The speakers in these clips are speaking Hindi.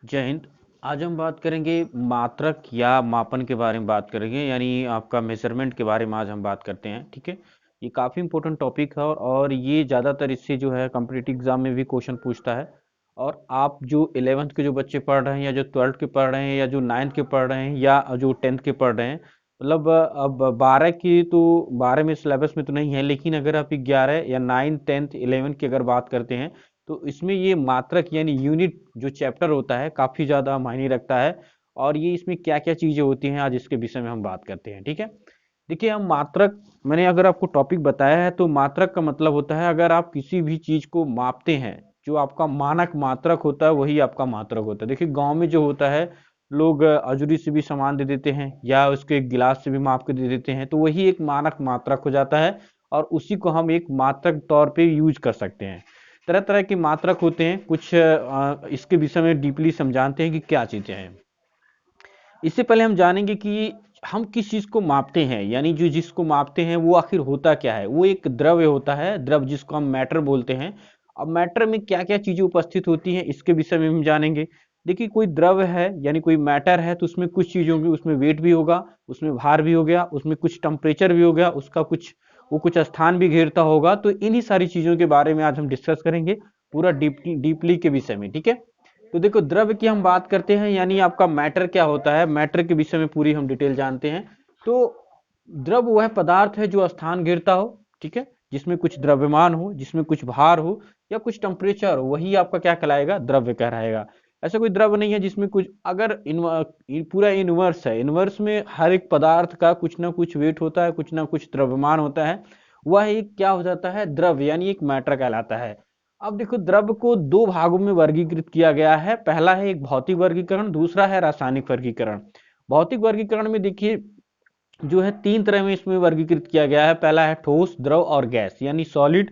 जय हिंद। आज हम बात करेंगे मात्रक या मापन के बारे में बात करेंगे, यानी आपका मेजरमेंट के बारे में आज हम बात करते हैं। ठीक है, ये काफ़ी इंपॉर्टेंट टॉपिक है और ये ज़्यादातर इससे जो है कॉम्पिटिटिव एग्जाम में भी क्वेश्चन पूछता है। और आप जो 11th के जो बच्चे पढ़ रहे हैं या जो 12th के पढ़ रहे हैं या जो 9th के पढ़ रहे हैं या जो 10th के पढ़ रहे हैं, मतलब अब 12 की तो 12 में सिलेबस में तो नहीं है, लेकिन अगर आप 11 या 9 10th 11 की अगर बात करते हैं तो इसमें ये मात्रक यानी यूनिट जो चैप्टर होता है काफी ज्यादा मायने रखता है। और ये इसमें क्या क्या चीजें होती हैं आज इसके विषय में हम बात करते हैं। ठीक है, देखिए हम मात्रक, मैंने अगर आपको टॉपिक बताया है तो मात्रक का मतलब होता है अगर आप किसी भी चीज को मापते हैं, जो आपका मानक मात्रक होता है वही आपका मात्रक होता है। देखिए गांव में जो होता है, लोग अजूरी से भी सामान दे देते हैं या उसके एक गिलास से भी माप के दे देते हैं, तो वही एक मानक मात्रक हो जाता है और उसी को हम एक मात्रक तौर पे यूज कर सकते हैं। तरह तरह के मात्रक होते हैं, कुछ इसके विषय में डीपली समझाते हैं कि क्या चीजें हैं। इससे पहले हम जानेंगे कि हम किस चीज को मापते हैं, यानी जो जिसको मापते हैं वो आखिर होता क्या है। वो एक द्रव्य होता है, द्रव जिसको हम मैटर बोलते हैं। अब मैटर में क्या क्या चीजें उपस्थित होती हैं इसके विषय में हम जानेंगे। देखिए कोई द्रव्य है यानी कोई मैटर है तो उसमें कुछ चीजें होंगी, उसमें वेट भी होगा, उसमें भार भी हो गया, उसमें कुछ टेम्परेचर भी हो गया, उसका कुछ वो कुछ स्थान भी घेरता होगा। तो इन्हीं सारी चीजों के बारे में आज हम डिस्कस करेंगे पूरा डीपली के विषय में। ठीक है, तो देखो द्रव्य की हम बात करते हैं यानी आपका मैटर क्या होता है, मैटर के विषय में पूरी हम डिटेल जानते हैं। तो द्रव वह पदार्थ है जो स्थान घेरता हो, ठीक है, जिसमें कुछ द्रव्यमान हो, जिसमें कुछ भार हो या कुछ टेम्परेचर हो, वही आपका क्या कहलाएगा, द्रव्य कहलाएगा। ऐसा कोई द्रव्य नहीं है जिसमें कुछ, अगर पूरा इनवर्स है, इनवर्स में हर एक पदार्थ का कुछ ना कुछ वेट होता है, कुछ ना कुछ द्रव्यमान होता है, वह एक क्या हो जाता है, द्रव्य यानी एक मैटर कहलाता है। अब देखो द्रव्य को दो भागों में वर्गीकृत किया गया है। पहला है एक भौतिक वर्गीकरण, दूसरा है रासायनिक वर्गीकरण। भौतिक वर्गीकरण में देखिए जो है तीन तरह में इसमें वर्गीकृत किया गया है। पहला है ठोस, द्रव और गैस, यानी सॉलिड,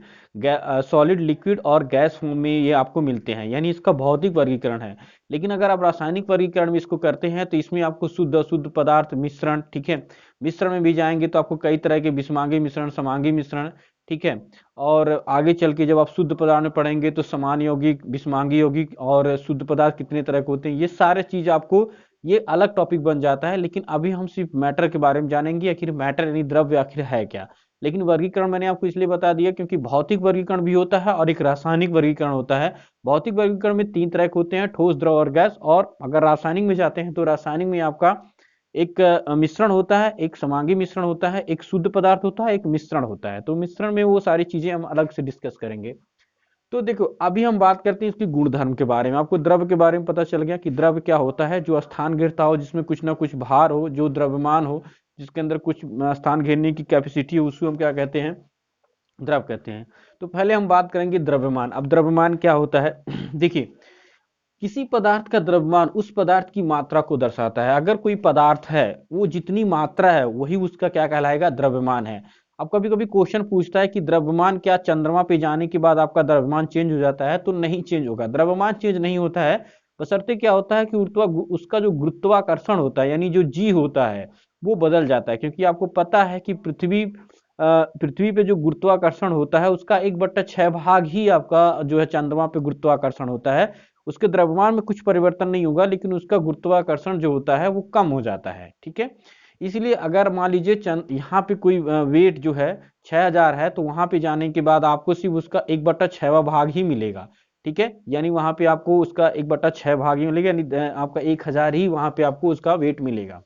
सॉलिड, लिक्विड और गैस फॉर्म में ये आपको मिलते हैं, यानी इसका भौतिक वर्गीकरण है। लेकिन अगर आप रासायनिक वर्गीकरण में इसको करते हैं तो इसमें आपको शुद्ध अशुद्ध पदार्थ मिश्रण, ठीक है, मिश्रण में भी जाएंगे तो आपको कई तरह के विषमांगी मिश्रण, समांगी मिश्रण, ठीक है, और आगे चल के जब आप शुद्ध पदार्थ में पढ़ेंगे तो समान यौगिक, विषमांगी यौगिक और शुद्ध पदार्थ कितने तरह के होते हैं, ये सारे चीज आपको, ये अलग टॉपिक बन जाता है। लेकिन अभी हम सिर्फ मैटर के बारे में जानेंगे, आखिर मैटर यानी द्रव्य आखिर है क्या। लेकिन वर्गीकरण मैंने आपको इसलिए बता दिया क्योंकि भौतिक वर्गीकरण भी होता है और एक रासायनिक वर्गीकरण होता है। भौतिक वर्गीकरण में तीन तरह के होते हैं, ठोस, द्रव और गैस। और अगर रासायनिक में जाते हैं तो रासायनिक में आपका एक मिश्रण होता है, एक समांगी मिश्रण होता है, एक शुद्ध पदार्थ होता है, एक मिश्रण होता है। तो मिश्रण में वो सारी चीजें हम अलग से डिस्कस करेंगे। तो देखो अभी हम बात करते हैं इसकी गुणधर्म के बारे में। आपको द्रव्य के बारे में पता चल गया कि द्रव्य क्या होता है, जो स्थान घेरता हो, जिसमें कुछ ना कुछ भार हो, जो द्रव्यमान हो, जिसके अंदर कुछ स्थान घेरने की कैपेसिटी हो, उसको हम क्या कहते हैं, द्रव कहते हैं। तो पहले हम बात करेंगे द्रव्यमान। अब द्रव्यमान क्या होता है देखिए किसी पदार्थ का द्रव्यमान उस पदार्थ की मात्रा को दर्शाता है। अगर कोई पदार्थ है वो जितनी मात्रा है वही उसका क्या कहलाएगा, द्रव्यमान है। अब कभी कभी क्वेश्चन पूछता है कि द्रव्यमान क्या चंद्रमा पे जाने के बाद आपका द्रव्यमान चेंज हो जाता है, तो नहीं चेंज होगा, द्रव्यमान चेंज नहीं होता है। बशर्ते क्या होता है कि उसका जो गुरुत्वाकर्षण होता है यानी जो जी होता है वो बदल जाता है। क्योंकि आपको पता है कि पृथ्वी पे जो गुरुत्वाकर्षण होता है उसका 1/6 भाग ही आपका जो है चंद्रमा पे गुरुत्वाकर्षण होता है। उसके द्रव्यमान में कुछ परिवर्तन नहीं होगा लेकिन उसका गुरुत्वाकर्षण जो होता है वो कम हो जाता है। ठीक है, इसलिए अगर मान लीजिए यहाँ पे कोई वेट जो है 6000 है तो वहां पे जाने के बाद आपको सिर्फ उसका 1/6 भाग ही मिलेगा। ठीक है, यानी वहां पे आपको उसका 1/6 भाग ही मिलेगा, यानी आपका 1000 ही वहां पे आपको उसका वेट मिलेगा।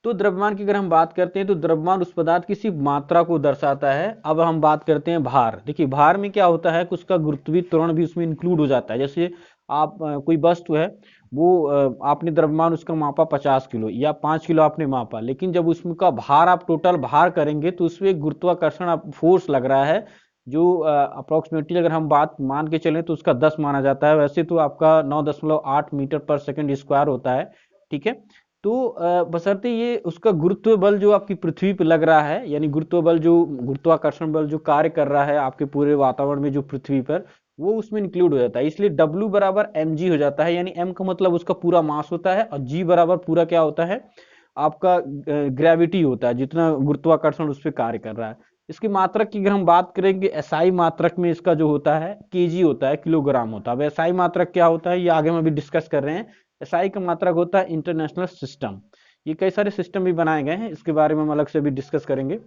तो द्रव्यमान की अगर हम बात करते हैं तो द्रव्यमान उस पदार्थ की सिर्फ मात्रा को दर्शाता है। अब हम बात करते हैं भार। देखिए भार में क्या होता है कि उसका गुरुत्वीय त्वरण भी उसमें इंक्लूड हो जाता है। जैसे आप कोई वस्तु है वो आपने द्रव्यमान उसका मापा 50 किलो या 5 किलो आपने मापा, लेकिन जब उसका भार आप टोटल भार करेंगे तो उसमें एक गुरुत्वाकर्षण फोर्स लग रहा है जो अप्रोक्सीमेटली अगर हम बात मान के चलें तो उसका 10 माना जाता है। वैसे तो आपका 9.8 मीटर पर सेकंड स्क्वायर होता है। ठीक है, तो बशर्ते ये उसका गुरुत्व बल जो आपकी पृथ्वी पर लग रहा है, यानी गुरुत्व बल जो गुरुत्वाकर्षण बल जो कार्य कर रहा है आपके पूरे वातावरण में जो पृथ्वी पर, वो उसमें इंक्लूड हो जाता है। इसलिए W बराबर mg हो जाता है, यानी m का मतलब उसका पूरा मास होता है और g बराबर पूरा क्या होता है, आपका ग्रेविटी होता है, जितना गुरुत्वाकर्षण उस पर कार्य कर रहा है। इसकी मात्रक की अगर हम बात करेंगे, एसआई मात्रक में इसका जो होता है केजी होता है, किलोग्राम होता है। अब एसआई मात्रक क्या होता है ये आगे हम अभी डिस्कस कर रहे हैं। एसआई का मात्रक होता है इंटरनेशनल सिस्टम। ये कई सारे सिस्टम भी बनाए गए हैं, इसके बारे में हम अलग से भी डिस्कस करेंगे।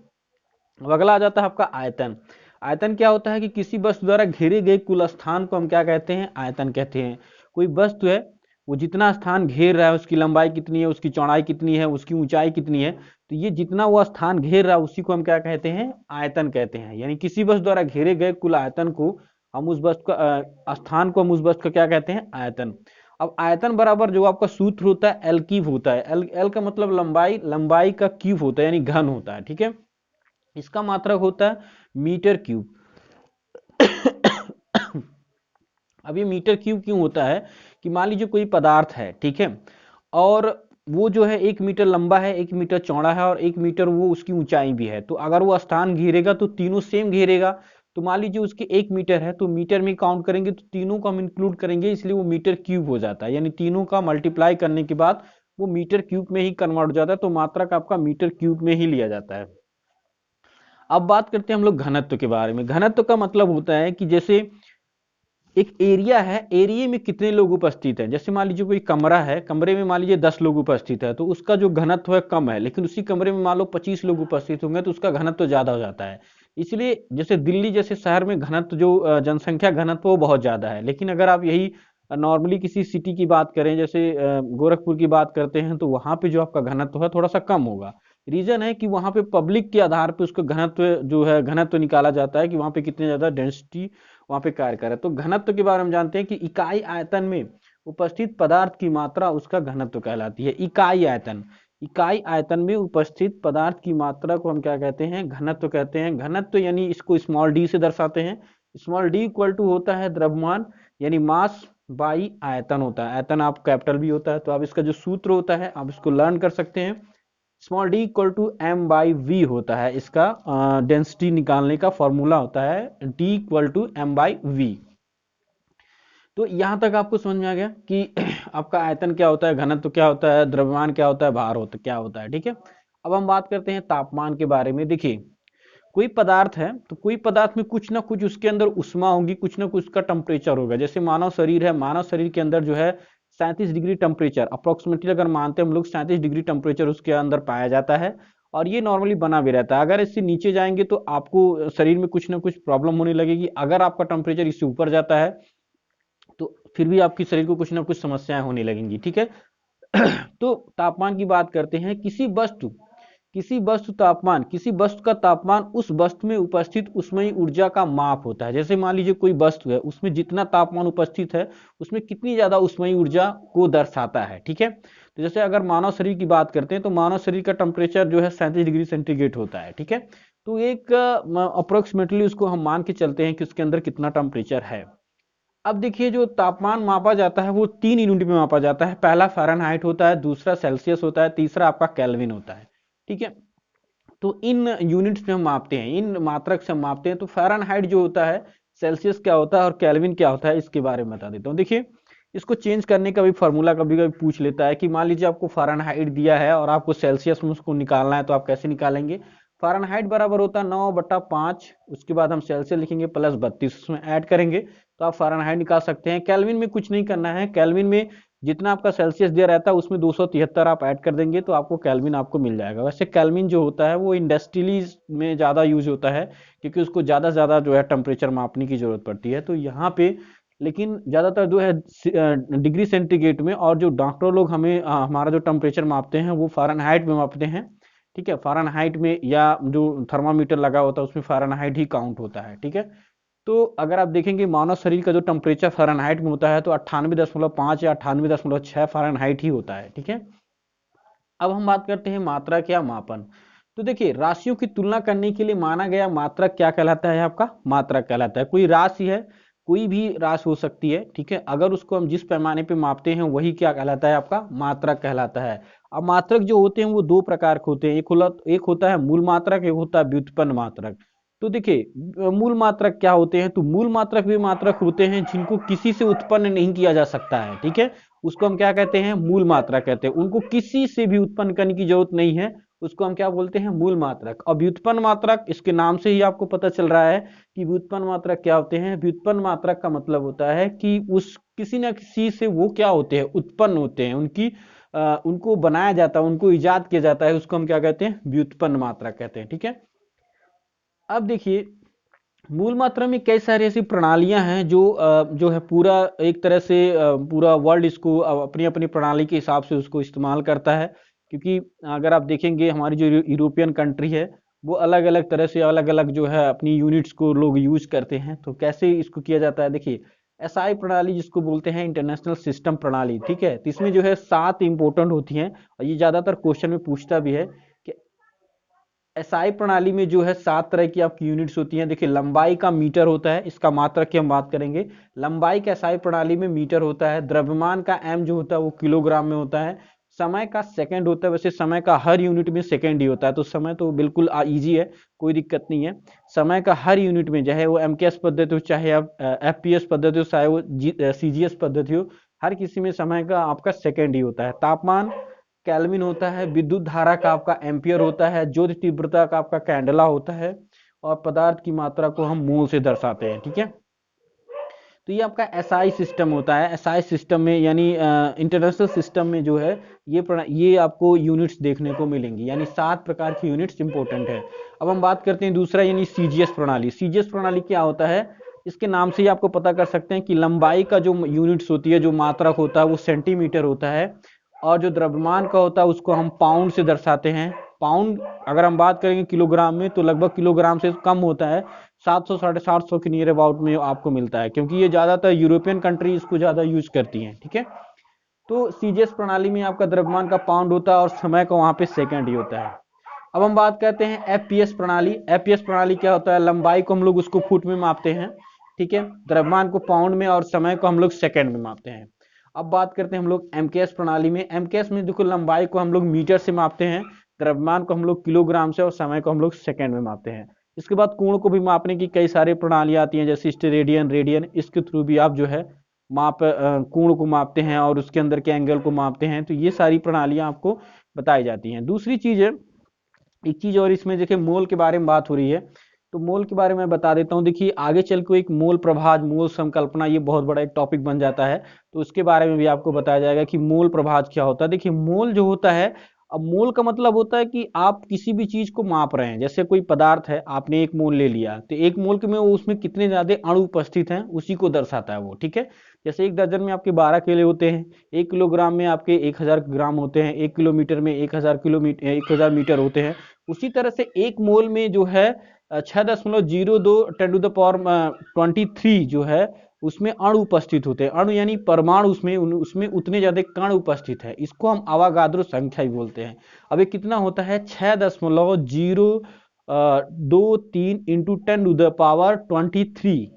अब अगला आ जाता है आपका आयतन। आयतन क्या होता है कि किसी वस्तु द्वारा घेरे गए कुल स्थान को हम क्या कहते हैं, आयतन कहते हैं। कोई वस्तु है, वो जितना स्थान घेर रहा है, उसकी लंबाई कितनी है, उसकी चौड़ाई कितनी है, उसकी ऊंचाई कितनी है, तो ये जितना वो स्थान घेर रहा है उसी को हम क्या कहते हैं, आयतन कहते हैं। यानी किसी वस्तु द्वारा घेरे गए कुल आयतन को हम उस वस्तु का स्थान को हम उस वस्तु का क्या कहते हैं, आयतन। अब आयतन बराबर जो आपका सूत्र होता है एल क्यूब होता है। एल एल का मतलब लंबाई, लंबाई का क्यूब होता है यानी घन होता है, ठीक है। इसका मात्रक होता है मीटर क्यूब। अब ये मीटर क्यूब क्यों होता है कि मान लीजिए कोई पदार्थ है, ठीक है, और वो जो है 1 मीटर लंबा है, 1 मीटर चौड़ा है और 1 मीटर वो उसकी ऊंचाई भी है। तो अगर वो स्थान घेरेगा तो तीनों सेम घेरेगा। तो मान लीजिए उसके 1 मीटर है तो मीटर में काउंट करेंगे तो तीनों को हम इंक्लूड करेंगे, इसलिए वो मीटर क्यूब हो जाता है। यानी तीनों का मल्टीप्लाई करने के बाद वो मीटर क्यूब में ही कन्वर्ट हो जाता है। तो मात्रक आपका मीटर क्यूब में ही लिया जाता है। अब बात करते हैं हम लोग घनत्व के बारे में। घनत्व का मतलब होता है कि जैसे एक एरिया है, एरिया में कितने लोग उपस्थित हैं। जैसे मान लीजिए कोई कमरा है, कमरे में मान लीजिए 10 लोग उपस्थित है तो उसका जो घनत्व है कम है, लेकिन उसी कमरे में मान लो 25 लोग उपस्थित होंगे तो उसका घनत्व ज्यादा हो जाता है। इसलिए जैसे दिल्ली जैसे शहर में घनत्व जो जनसंख्या घनत्व वो बहुत ज्यादा है, लेकिन अगर आप यही नॉर्मली किसी सिटी की बात करें, जैसे गोरखपुर की बात करते हैं, तो वहां पे जो आपका घनत्व है थोड़ा सा कम होगा। रीजन है कि वहां पे पब्लिक के आधार पे उसका घनत्व जो है घनत्व निकाला जाता है कि वहां पे कितने ज्यादा डेंसिटी वहां पे कार्य कर रहा है। तो घनत्व के बारे में जानते हैं कि इकाई आयतन में उपस्थित पदार्थ की मात्रा उसका घनत्व कहलाती है। इकाई आयतन, इकाई आयतन में उपस्थित पदार्थ की मात्रा को हम क्या कहते हैं, घनत्व कहते हैं। घनत्व यानी इसको स्मॉल डी से दर्शाते हैं। स्मॉल डी इक्वल टू होता है द्रव्यमान यानी मास बाई आयतन होता है। आयतन आप कैपिटल भी होता है, तो आप इसका जो सूत्र होता है आप इसको लर्न कर सकते हैं। Small D equal to M by V होता है, इसका डेंसिटी निकालने का फॉर्मूला होता है D equal to M by V. तो यहां तक आपको समझ में आ गया कि आपका आयतन क्या होता है, घनत्व क्या होता है, द्रव्यमान क्या होता है, भार होता क्या होता है, ठीक है। अब हम बात करते हैं तापमान के बारे में। देखिए कोई पदार्थ है तो कोई पदार्थ में कुछ ना कुछ उसके अंदर उष्मा होगी, कुछ ना कुछ उसका टेम्परेचर होगा। जैसे मानव शरीर है, मानव शरीर के अंदर जो है 37 डिग्री टेम्परेचर अप्रोक्सीमेटली अगर मानते हैं हम लोग, 37 डिग्री टेम्परेचर उसके अंदर पाया जाता है और ये नॉर्मली बना भी रहता है। अगर इससे नीचे जाएंगे तो आपको शरीर में कुछ ना कुछ प्रॉब्लम होने लगेगी। अगर आपका टेम्परेचर इससे ऊपर जाता है तो फिर भी आपकी शरीर को कुछ ना कुछ समस्याएं होने लगेंगी, ठीक है। तो तापमान की बात करते हैं। किसी वस्तु का तापमान उस वस्तु में उपस्थित ऊष्मीय ऊर्जा का माप होता है। जैसे मान लीजिए कोई वस्तु है, उसमें जितना तापमान उपस्थित है उसमें कितनी ज्यादा ऊष्मीय ऊर्जा को दर्शाता है, ठीक है। तो जैसे अगर मानव शरीर की बात करते हैं तो मानव शरीर का टेम्परेचर जो है 37 डिग्री सेंटीग्रेड होता है, ठीक है। तो एक अप्रोक्सीमेटली उसको हम मान के चलते हैं कि उसके अंदर कितना टेम्परेचर है। अब देखिए जो तापमान मापा जाता है वो 3 यूनिट में मापा जाता है। पहला फ़ारेनहाइट होता है, दूसरा सेल्सियस होता है, तीसरा आपका केल्विन होता है, ठीक है। तो इन यूनिट्स में हम मापते हैं, इन मात्रक से हम मापते हैं। तो फ़ारेनहाइट जो होता है, सेल्सियस क्या होता है और केल्विन क्या होता है, इसके बारे में बता देता हूँ। देखिए इसको चेंज करने का भी फॉर्मूला कभी कभी पूछ लेता है कि मान लीजिए आपको फ़ारेनहाइट दिया है और आपको सेल्सियस में उसको निकालना है, तो आप कैसे निकालेंगे। फ़ारेनहाइट बराबर होता है 9/5, उसके बाद हम सेल्सियस लिखेंगे प्लस 32 उसमें ऐड करेंगे तो आप फ़ारेनहाइट निकाल सकते हैं। केल्विन में कुछ नहीं करना है, केल्विन में जितना आपका सेल्सियस दिया रहता है उसमें 273 आप ऐड कर देंगे तो आपको केल्विन आपको मिल जाएगा। वैसे केल्विन जो होता है वो इंडस्ट्रियली में ज़्यादा यूज होता है क्योंकि उसको ज़्यादा से ज़्यादा जो है टेम्परेचर मापने की जरूरत पड़ती है। तो यहाँ पे लेकिन ज़्यादातर जो है डिग्री सेंटीग्रेड में, और जो डॉक्टर लोग हमें हमारा जो टेम्परेचर मापते हैं वो फ़ारेनहाइट में मापते हैं, ठीक है। फ़ारेनहाइट में या जो थर्मामीटर लगा होता है उसमें फ़ारेनहाइट ही काउंट होता है, ठीक है। तो अगर आप देखेंगे मानव शरीर का जो टेम्परेचर फ़ारेनहाइट में होता है तो 98.5 या 98.6 फ़ारेनहाइट ही होता है, ठीक है। अब हम बात करते हैं मात्रक या मापन। तो देखिए राशियों की तुलना करने के लिए माना गया मात्रक क्या कहलाता है, आपका मात्रक कहलाता है। कोई राशि है, कोई भी राशि हो सकती है, ठीक है, अगर उसको हम जिस पैमाने पे मापते हैं वही क्या कहलाता है, आपका मात्रक कहलाता है। अब मात्रक जो होते हैं वो दो प्रकार के होते हैं, एक होता है मूल मात्रक, एक होता है व्युत्पन्न मात्रक। तो देखिए मूल मात्रक क्या होते हैं, तो मूल मात्रक वे मात्रक होते हैं जिनको किसी से उत्पन्न नहीं किया जा सकता है, ठीक है। उसको हम क्या कहते हैं, मूल मात्रक कहते हैं। उनको किसी से भी उत्पन्न करने की जरूरत नहीं है, उसको हम क्या बोलते हैं, मूल मात्रक। और व्युत्पन्न मात्रक, इसके नाम से ही आपको पता चल रहा है कि व्युत्पन्न मात्रक क्या होते हैं। व्युत्पन्न मात्रक का मतलब होता है कि उस किसी न किसी से वो क्या होते हैं, उत्पन्न होते हैं, उनको बनाया जाता है, उनको इजाद किया जाता है, उसको हम क्या कहते हैं, व्युत्पन्न मात्रक कहते हैं। ठीक है, अब देखिए मूल मात्रा में कई सारी ऐसी प्रणालियां हैं जो है पूरा एक तरह से पूरा वर्ल्ड इसको अपनी अपनी प्रणाली के हिसाब से उसको इस्तेमाल करता है। क्योंकि अगर आप देखेंगे हमारी जो यूरोपियन कंट्री है, वो अलग अलग तरह से अलग अलग जो है अपनी यूनिट्स को लोग यूज करते हैं। तो कैसे इसको किया जाता है, देखिए एसआई प्रणाली जिसको बोलते हैं, इंटरनेशनल सिस्टम प्रणाली। ठीक है, तो इसमें जो है 7 इंपॉर्टेंट होती हैं, और ये ज्यादातर क्वेश्चन में पूछता भी है कि एसआई प्रणाली में जो है 7 तरह की आपकी यूनिट्स होती हैं। देखिए लंबाई का मीटर होता है, इसका मात्रक की हम बात करेंगे। लंबाई का एसआई प्रणाली में मीटर होता है। द्रव्यमान का एम जो होता है वो किलोग्राम में होता है। समय का सेकंड होता है, वैसे समय का हर यूनिट में सेकंड ही होता है, तो समय तो बिल्कुल इजी है, कोई दिक्कत नहीं है। समय का हर यूनिट में, चाहे वो एमकेएस पद्धति हो, चाहे आप एफपीएस पद्धति हो, चाहे वो सीजीएस पद्धति हो, हर किसी में समय का आपका सेकंड ही होता है। तापमान केल्विन होता है। विद्युत धारा का आपका एम्पियर होता है। ज्योति तीव्रता का आपका कैंडला होता है। और पदार्थ की मात्रा को हम मोल से दर्शाते हैं। ठीक है, तो ये आपका एसआई सिस्टम होता है। एसआई सिस्टम में यानी इंटरनेशनल सिस्टम में जो है ये आपको यूनिट्स देखने को मिलेंगी, यानी 7 प्रकार की यूनिट्स इंपॉर्टेंट है। अब हम बात करते हैं दूसरा, यानी सीजीएस प्रणाली। सीजीएस प्रणाली क्या होता है, इसके नाम से ही आपको पता कर सकते हैं कि लंबाई का जो यूनिट्स होती है, जो मात्रक होता है वो सेंटीमीटर होता है। और जो द्रव्यमान का होता है उसको हम पाउंड से दर्शाते हैं। पाउंड अगर हम बात करेंगे किलोग्राम में, तो लगभग किलोग्राम से कम होता है, 700 750 के नियर अबाउट में आपको मिलता है, क्योंकि ये ज्यादातर यूरोपियन कंट्री इसको ज्यादा यूज करती हैं। ठीक है, तो सीजीएस प्रणाली में आपका द्रव्यमान का पाउंड होता है और समय का वहां पे सेकंड ही होता है। अब हम बात करते हैं एफपीएस प्रणाली। एफपीएस प्रणाली क्या होता है, लंबाई को हम लोग उसको फुट में मापते हैं। ठीक है, द्रव्यमान को पाउंड में और समय को हम लोग सेकंड में मापते हैं। अब बात करते हैं हम लोग एमकेएस प्रणाली में। एमकेएस में देखो लंबाई को हम लोग मीटर से मापते हैं, द्रव्यमान को हम लोग किलोग्राम से और समय को हम लोग सेकंड में मापते हैं। इसके बाद कोण को भी मापने की कई सारी प्रणालियां आती हैं, जैसे स्टेरेडियन, रेडियन, इसके थ्रू भी आप जो है कोण को मापते हैं और उसके अंदर के एंगल को मापते हैं। तो ये सारी प्रणालियां आपको बताई जाती हैं। दूसरी चीज है, एक चीज और इसमें देखिए मोल के बारे में बात हो रही है, तो मोल के बारे में बता देता हूँ। देखिए आगे चल के एक मोल प्रभाज, मोल संकल्पना, ये बहुत बड़ा एक टॉपिक बन जाता है, तो उसके बारे में भी आपको बताया जाएगा कि मोल प्रभाज क्या होता है। देखिए मोल जो होता है, अब मोल का मतलब होता है कि आप किसी भी चीज को माप रहे हैं। जैसे कोई पदार्थ है, आपने 1 मोल ले लिया, तो 1 मोल के में उसमें कितने ज्यादा अणु उपस्थित हैं उसी को दर्शाता है वो। ठीक है, जैसे 1 दर्जन में आपके 12 केले होते हैं, 1 किलोग्राम में आपके 1000 ग्राम होते हैं, 1 किलोमीटर में 1000 किलोमीटर 1000 मीटर होते हैं। उसी तरह से 1 मोल में जो है 6.02 10 टू द पावर 23 जो है उसमें अणु उपस्थित होते हैं। अणु यानी परमाणु, उसमें उतने ज्यादा कण उपस्थित है, इसको हम अवागाद्रो संख्या भी बोलते हैं। अब ये कितना होता है, 6.023 इंटू 10 टू द पावर 23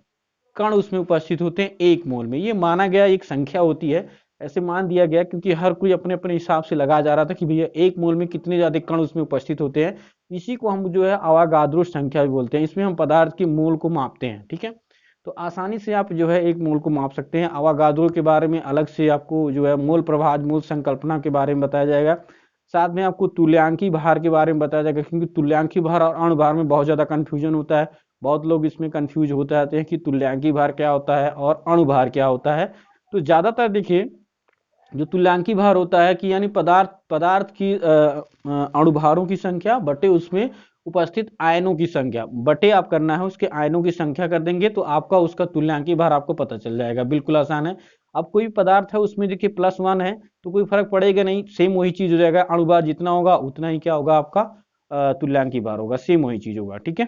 कण उसमें उपस्थित होते हैं 1 मोल में। ये माना गया एक संख्या होती है, ऐसे मान दिया गया, क्योंकि हर कोई अपने अपने हिसाब से लगा जा रहा था कि भैया 1 मोल में कितने ज्यादा कण उसमें उपस्थित होते हैं। इसी को हम जो है अवागाद्रो संख्या भी बोलते हैं। इसमें हम पदार्थ के मोल को मापते हैं। ठीक है, तो आसानी से आप जो है 1 मोल को माप सकते हैं। अवागाद्रो के बारे में अलग से आपको जो है मोल प्रभाज, मोल संकल्पना के बारे में बताया जाएगा। साथ में आपको तुल्यांकी भार के बारे में बताया जाएगा, क्योंकि तुल्यांकी भार और अणु भार में बहुत ज्यादा कंफ्यूजन होता है। बहुत लोग इसमें कंफ्यूज होते रहते हैं कि तुल्यांकी भार क्या होता है और अणु भार क्या होता है। तो ज्यादातर देखिए जो तुल्यांकी भार होता है कि यानी पदार्थ की अणुभारों की संख्या बटे उसमें उपस्थित आयनों की संख्या, बटे आप करना है उसके आयनों की संख्या कर देंगे तो आपका उसका तुल्यांकी भार आपको पता चल जाएगा। बिल्कुल आसान है। अब कोई पदार्थ है उसमें देखिए +1 है तो कोई फर्क पड़ेगा नहीं, सेम वही चीज हो जाएगा। अणुभार जितना होगा उतना ही क्या होगा, आपका तुल्यांकी भार होगा, सेम वही चीज होगा। ठीक है,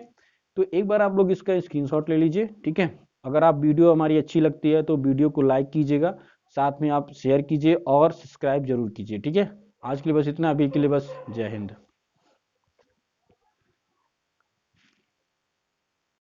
तो एक बार आप लोग इसका स्क्रीनशॉट ले लीजिए। ठीक है, अगर आप वीडियो हमारी अच्छी लगती है तो वीडियो को लाइक कीजिएगा, साथ में आप शेयर कीजिए और सब्सक्राइब जरूर कीजिए। ठीक है, आज के लिए बस इतना, अभी के लिए बस, जय हिंद।